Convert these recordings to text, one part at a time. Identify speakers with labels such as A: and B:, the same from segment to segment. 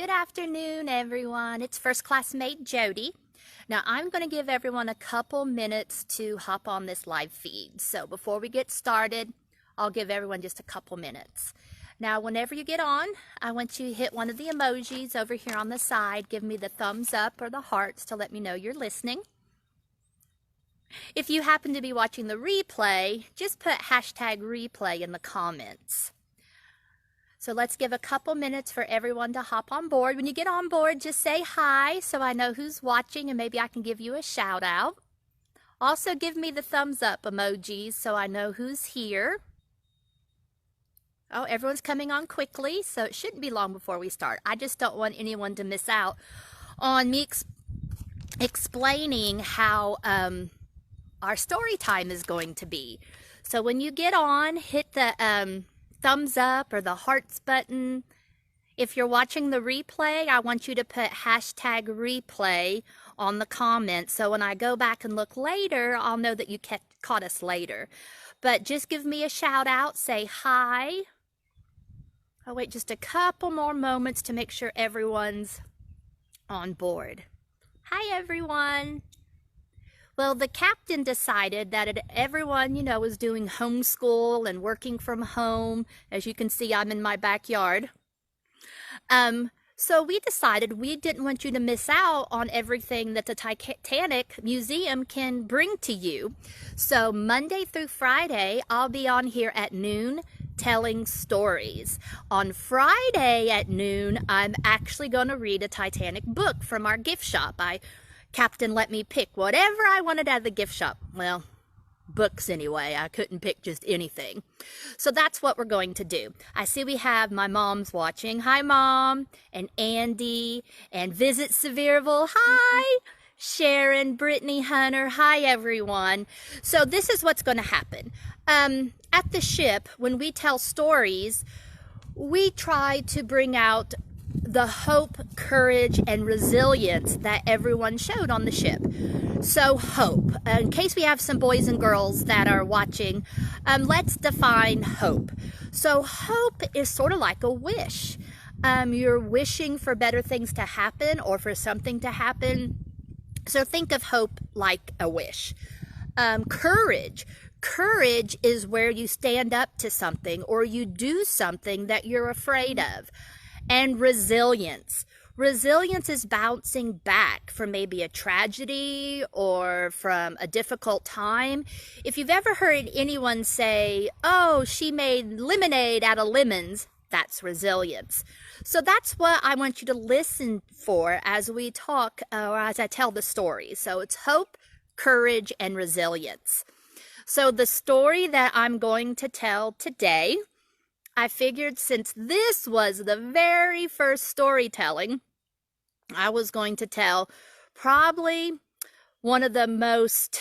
A: Good afternoon, everyone. It's First Class Maid Jodi. Now, I'm going to give everyone a couple minutes to hop on this live feed. So before we get started, I'll give everyone just a couple minutes. Now, whenever you get on, I want you to hit one of the emojis over here on the side. Give me the thumbs up or the hearts to let me know you're listening. If you happen to be watching the replay, just put hashtag replay in the comments. So let's give a couple minutes for everyone to hop on board. When you get on board, just say hi so I know who's watching and maybe I can give you a shout out. Also give me the thumbs up emojis so I know who's here. Oh, everyone's coming on quickly, so it shouldn't be long before we start. I just don't want anyone to miss out on me explaining how our story time is going to be. So when you get on, hit the thumbs up or the hearts button. If you're watching the replay, I want you to put hashtag replay on the comments. So when I go back and look later, I'll know that you caught us later. But just give me a shout out, say hi. I'll wait just a couple more moments to make sure everyone's on board. Hi, everyone. Well, the captain decided that everyone, was doing homeschool and working from home. As you can see, I'm in my backyard. So we decided we didn't want you to miss out on everything that the Titanic Museum can bring to you. So Monday through Friday, I'll be on here at noon telling stories. On Friday at noon, I'm actually going to read a Titanic book from our gift shop. Captain let me pick whatever I wanted out of the gift shop. Well, books anyway. I couldn't pick just anything. So that's what we're going to do. I see we have my mom's watching. Hi, Mom. And Andy. And Visit Sevierville. Hi. Sharon, Brittany, Hunter. Hi, everyone. So this is what's going to happen. At the ship, when we tell stories, we try to bring out the hope, courage, and resilience that everyone showed on the ship. So hope. In case we have some boys and girls that are watching, let's define hope. So hope is sort of like a wish. You're wishing for better things to happen or for something to happen. So think of hope like a wish. Courage. Courage is where you stand up to something or you do something that you're afraid of. And resilience. Resilience is bouncing back from maybe a tragedy or from a difficult time. If you've ever heard anyone say, oh, she made lemonade out of lemons, that's resilience. So that's what I want you to listen for as we talk or as I tell the story. So it's hope, courage, and resilience. So the story that I'm going to tell today, I figured since this was the very first storytelling, I was going to tell probably one of the most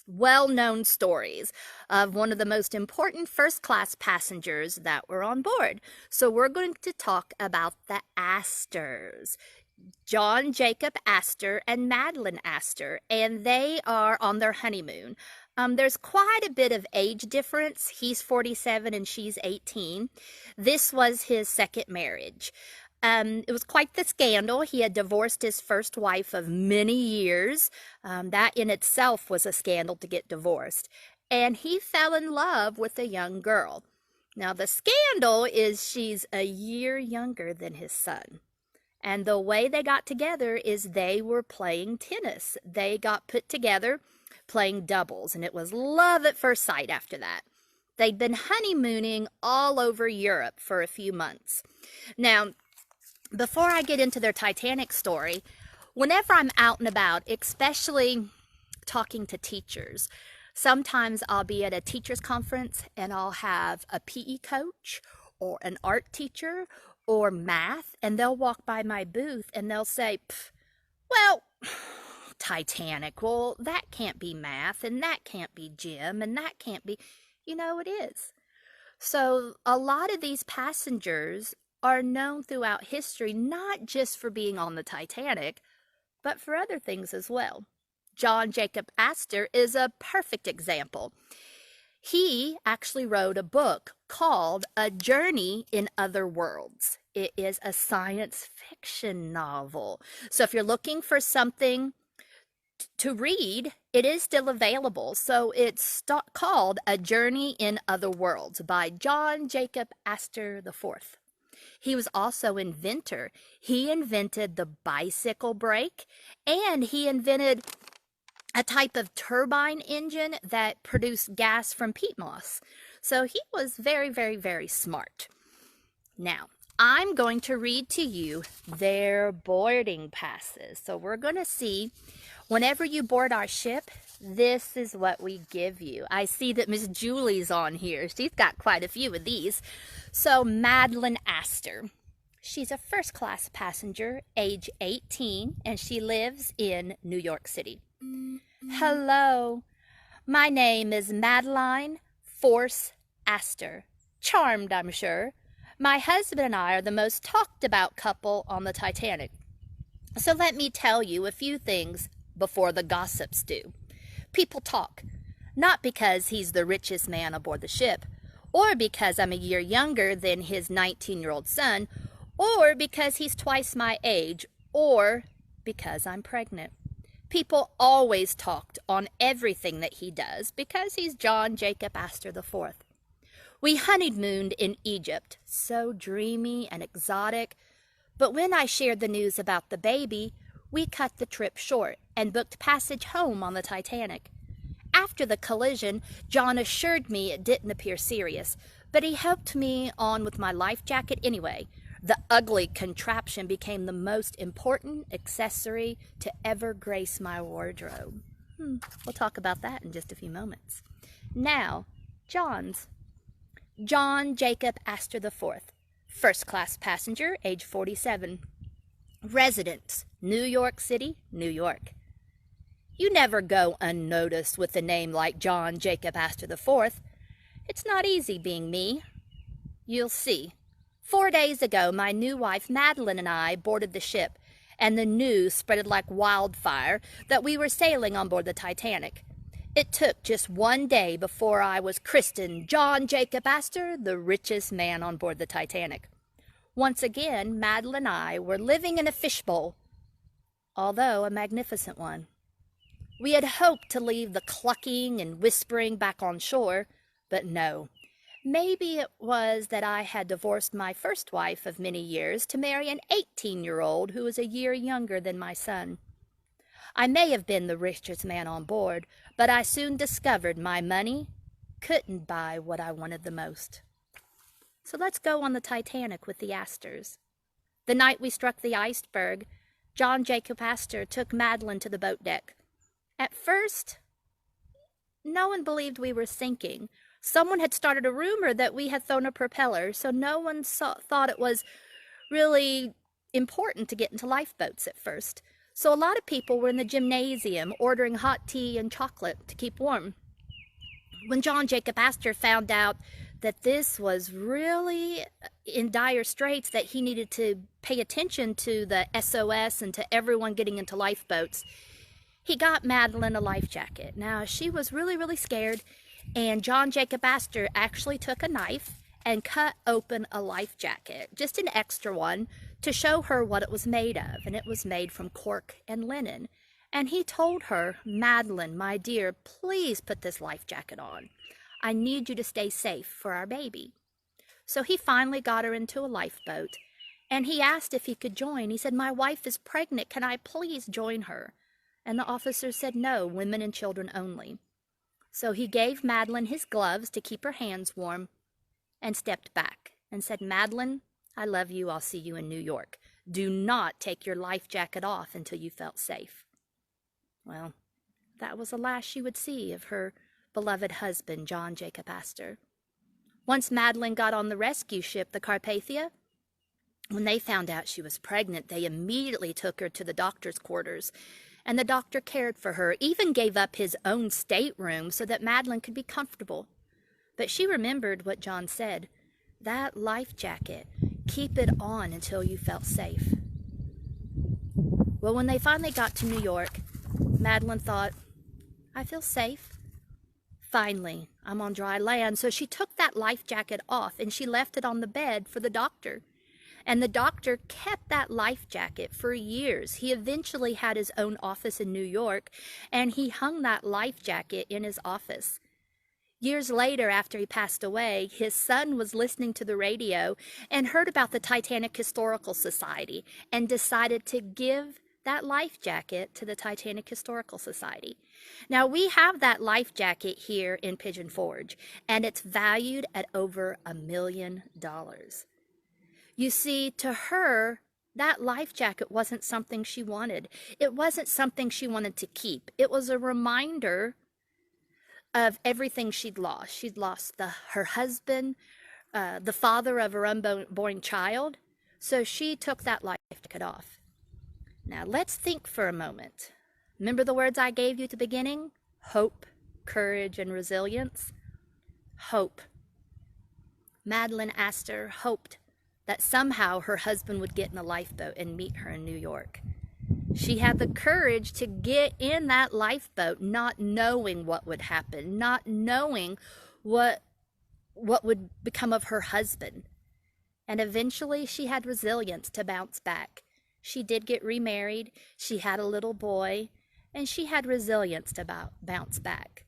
A: well-known stories of one of the most important first-class passengers that were on board. So we're going to talk about the Astors. John Jacob Astor and Madeleine Astor, and they are on their honeymoon. There's quite a bit of age difference. He's 47 and she's 18. This was his second marriage. It was quite the scandal. He had divorced his first wife of many years. That in itself was a scandal to get divorced. And he fell in love with a young girl. Now the scandal is she's a year younger than his son. And the way they got together is they were playing tennis. They got put together playing doubles, and it was love at first sight after that. They'd been honeymooning all over Europe for a few months. Now, before I get into their Titanic story, whenever I'm out and about, especially talking to teachers, sometimes I'll be at a teacher's conference and I'll have a PE coach or an art teacher or math, and they'll walk by my booth and they'll say, well, Titanic, well, that can't be math, and that can't be gym, and that can't be, it is. So a lot of these passengers are known throughout history, not just for being on the Titanic, but for other things as well. John Jacob Astor is a perfect example. He actually wrote a book called A Journey in Other Worlds. it is a science fiction novel. So if you're looking for something to read, it is still available. So it's called A Journey in Other Worlds by John Jacob Astor IV. He was also an inventor. He invented the bicycle brake, and he invented a type of turbine engine that produced gas from peat moss. So he was very, very, very smart. Now, I'm going to read to you their boarding passes. So we're going to see, whenever you board our ship, this is what we give you. I see that Miss Julie's on here. She's got quite a few of these. So Madeleine Astor. She's a first-class passenger, age 18, and she lives in New York City. Hello, my name is Madeleine Force Astor. Charmed, I'm sure. My husband and I are the most talked about couple on the Titanic. So let me tell you a few things before the gossips do. People talk, not because he's the richest man aboard the ship, or because I'm a year younger than his 19-year-old son, or because he's twice my age, or because I'm pregnant. People always talked on everything that he does because he's John Jacob Astor IV. We honeymooned in Egypt, so dreamy and exotic, but when I shared the news about the baby, we cut the trip short and booked passage home on the Titanic. After the collision, John assured me it didn't appear serious, but he helped me on with my life jacket anyway. The ugly contraption became the most important accessory to ever grace my wardrobe. We'll talk about that in just a few moments. Now, John Jacob Astor IV, first-class passenger, age 47. Residence, New York City, New York. You never go unnoticed with a name like John Jacob Astor IV. It's not easy being me. You'll see. 4 days ago, my new wife Madeleine and I boarded the ship, and the news spread like wildfire that we were sailing on board the Titanic. It took just 1 day before I was christened John Jacob Astor, the richest man on board the Titanic. Once again, Madeleine and I were living in a fishbowl, although a magnificent one. We had hoped to leave the clucking and whispering back on shore, but no. Maybe it was that I had divorced my first wife of many years to marry an 18-year-old who was a year younger than my son. I may have been the richest man on board, but I soon discovered my money couldn't buy what I wanted the most. So let's go on the Titanic with the Astors. The night we struck the iceberg, John Jacob Astor took Madeleine to the boat deck. At first, no one believed we were sinking. Someone had started a rumor that we had thrown a propeller, so no one thought it was really important to get into lifeboats at first. So a lot of people were in the gymnasium ordering hot tea and chocolate to keep warm. When John Jacob Astor found out that this was really in dire straits, that he needed to pay attention to the SOS and to everyone getting into lifeboats, he got Madeleine a life jacket. Now, she was really, really scared, and John Jacob Astor actually took a knife and cut open a life jacket, just an extra one, to show her what it was made of, and it was made from cork and linen. And he told her, Madeleine, my dear, please put this life jacket on. I need you to stay safe for our baby. So he finally got her into a lifeboat, and he asked if he could join. He said, my wife is pregnant. Can I please join her? And the officer said, no, women and children only. So he gave Madeleine his gloves to keep her hands warm and stepped back and said, Madeleine, I love you. I'll see you in New York. Do not take your life jacket off until you felt safe. Well, that was the last she would see of her beloved husband, John Jacob Astor. Once Madeleine got on the rescue ship, the Carpathia, when they found out she was pregnant, they immediately took her to the doctor's quarters, and the doctor cared for her, even gave up his own stateroom so that Madeleine could be comfortable. But she remembered what John said, that life jacket, keep it on until you felt safe. Well, when they finally got to New York, Madeleine thought, I feel safe. Finally, I'm on dry land. So she took that life jacket off and she left it on the bed for the doctor. And the doctor kept that life jacket for years. He eventually had his own office in New York, and he hung that life jacket in his office. Years later, after he passed away, his son was listening to the radio and heard about the Titanic Historical Society and decided to give that life jacket to the Titanic Historical Society. Now, we have that life jacket here in Pigeon Forge, and it's valued at over $1 million. You see, to her, that life jacket wasn't something she wanted. It wasn't something she wanted to keep. It was a reminder of everything she'd lost. She'd lost her husband, the father of her unborn child. So she took that life jacket off. Now let's think for a moment. Remember the words I gave you at the beginning? Hope, courage, and resilience. Hope. Madeleine Astor hoped that somehow her husband would get in a lifeboat and meet her in New York. She had the courage to get in that lifeboat, not knowing what would happen, not knowing what would become of her husband. And eventually she had resilience to bounce back. She did get remarried, she had a little boy, and she had resilience to bounce back.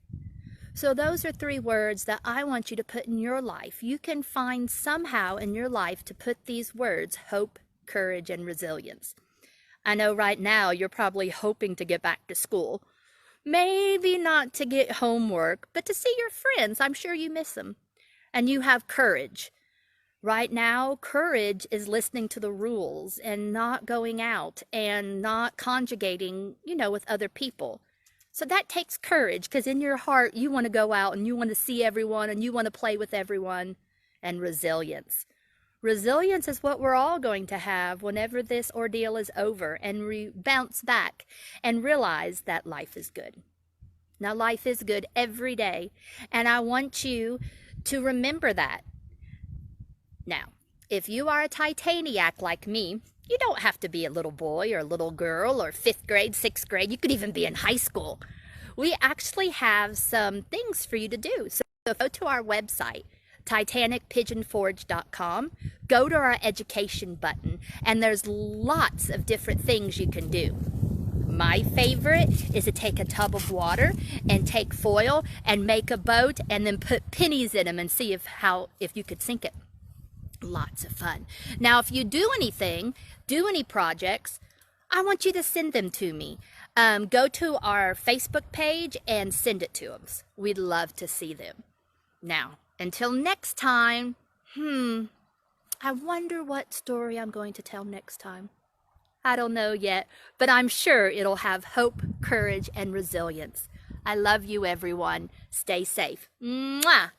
A: So those are 3 words that I want you to put in your life. You can find somehow in your life to put these words: hope, courage, and resilience. I know right now you're probably hoping to get back to school. Maybe not to get homework, but to see your friends. I'm sure you miss them. And you have courage. Right now, courage is listening to the rules and not going out and not conjugating, with other people. So that takes courage, because in your heart, you want to go out and you want to see everyone and you want to play with everyone. And resilience. Resilience is what we're all going to have whenever this ordeal is over, and bounce back and realize that life is good. Now, life is good every day, and I want you to remember that. Now, if you are a Titaniac like me, you don't have to be a little boy or a little girl or 5th grade, 6th grade. You could even be in high school. We actually have some things for you to do. So go to our website, TitanicPigeonForge.com. Go to our education button, and there's lots of different things you can do. My favorite is to take a tub of water and take foil and make a boat and then put pennies in them and see if you could sink it. Lots of fun. Now, if you do any projects, I want you to send them to me. Go to our Facebook page and send it to us. We'd love to see them. Now, until next time, I wonder what story I'm going to tell next time. I don't know yet, but I'm sure it'll have hope, courage, and resilience. I love you, everyone. Stay safe. Mwah!